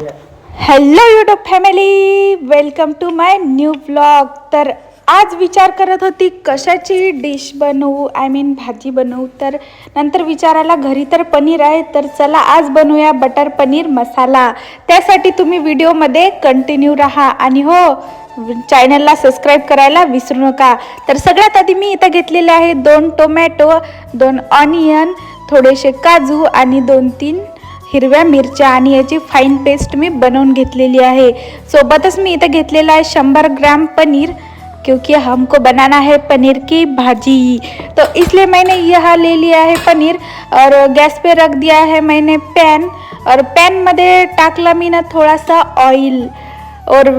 Hello YouTube family, welcome to my new blog. तर आज विचार करत होती कशाची डिश बनवू, भाजी बनवू। तर नंतर विचारायला घरी तर पनीर आहे, तर चला आज बनवूया बटर पनीर मसाला। त्यासाठी तुम्ही व्हिडिओमध्ये कंटिन्यू राहा आणि हो, चॅनलला सबस्क्राईब करायला विसरू नका। तर सगळ्यात आधी मी इथं घेतलेले आहे 2 टोमॅटो, 2 ऑनियन, थोडेसे काजू आणि 2-3 हिरव्या मिरच्या आणि याची फाइन पेस्ट मी बनवून घेतलेली आहे। सोबतच मी इथे घेतलेला है 100 ग्राम पनीर, क्योंकि हमको बनाना है पनीर की भाजी। तो इसलिए मैंने यह ले लिया है पनीर और गैस पे रख दिया है मैंने पैन। और पैन मध्ये टाकला मी ना थोड़ा सा ऑयल, और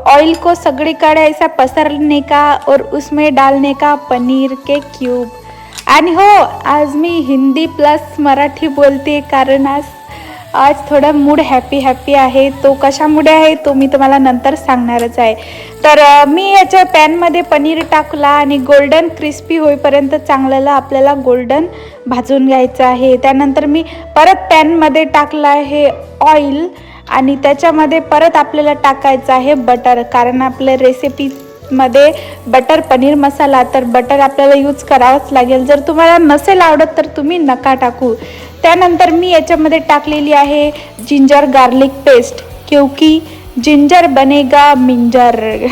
ऑयल को सगळीकडे ऐसा पसरने का और उसमें डालने का पनीर के क्यूब। आणि हो, आज मी हिंदी प्लस मराठी बोलते कारण आज थोडा मूड हॅपी आहे। तो कशामुळे आहे तो मी तुम्हाला नंतर सांगणारच आहे। तर मी याच्या पॅनमध्ये पनीर टाकला आणि गोल्डन क्रिस्पी होईपर्यंत चांगल्याला आपल्याला गोल्डन भाजून घ्यायचं आहे। त्यानंतर मी परत पॅनमध्ये टाकला आहे ऑइल आणि त्याच्यामध्ये परत आपल्याला टाकायचं आहे बटर, कारण आपल्या रेसिपीमध्ये बटर पनीर मसाला, तर बटर आपल्याला यूज करावंच लागेल। जर तुम्हाला नसेल आवडत तर तुम्ही नका टाकू। त्यानंतर मी याच्यामध्ये टाकलेली आहे जिंजर गार्लिक पेस्ट, क्योंकि जिंजर बनेगा मिंजर।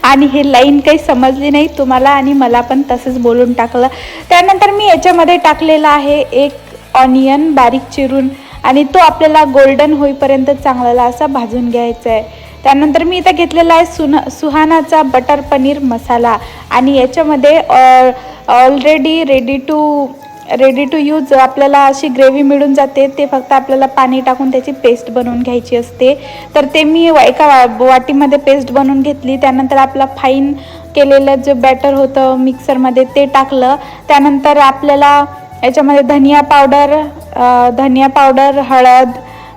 आणि हे लाईन काही समजली नाही तुम्हाला आणि मला पण तसंच बोलून टाकलं। त्यानंतर मी याच्यामध्ये टाकलेला आहे 1 ऑनियन बारीक चिरून आणि तो आपल्याला गोल्डन होईपर्यंत चांगला असा भाजून घ्यायचा आहे। त्यानंतर मी इथं घेतलेला आहे सुहानाचा बटर पनीर मसाला आणि याच्यामध्ये ऑलरेडी रेडी टू यूज आपल्याला अशी ग्रेव्ही मिळून जाते। ते फक्त आपल्याला पाणी टाकून त्याची पेस्ट बनवून घ्यायची असते। तर ते मी एका वाटीमध्ये पेस्ट बनवून घेतली। त्यानंतर आपला फाईन केलेलं जे बॅटर होतं मिक्सरमध्ये ते टाकलं। त्यानंतर आपल्याला याच्यामध्ये धनिया पावडर, हळद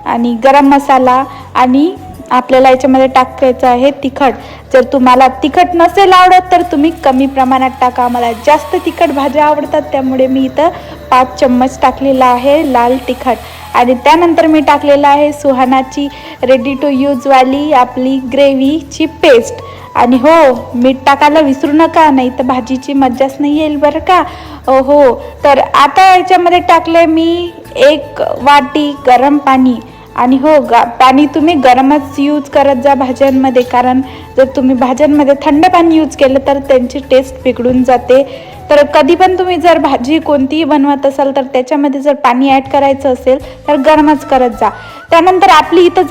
आणि गरम मसाला आणि आपल्याला याच्यामध्ये टाकायचं आहे तिखट। जर तुम्हाला तिखट नसेल आवडत तर तुम्ही कमी प्रमाणात टाका। मला जास्त तिखट भाज्या आवडतात, त्यामुळे मी इथं 5 चम्मच टाकलेला आहे लाल तिखट। आणि त्यानंतर मी टाकलेला आहे सुहानाची रेडी टू यूज वाली आपली ग्रेव्हीची पेस्ट। आणि हो, मीठ टाकायला विसरू नका, नाही तर भाजीची मज्जाच नाही येईल बरं का। हो, तर आता याच्यामध्ये टाकले मी 1 वाटी गरम पाणी। आणि हो, पाणी तुम्ही गरमच यूज करत जा भाज्यांमध्ये, कारण जर तुम्ही भाज्यांमध्ये थंड पाणी यूज केलं तर त्यांची टेस्ट बिघडून जाते। तर कधी पण तुम्ही जर भाजी कोणतीही बनवत असाल तर त्याच्यामध्ये जर पाणी ॲड करायचं असेल तर गरमच करत जा। त्यानंतर आपली इथं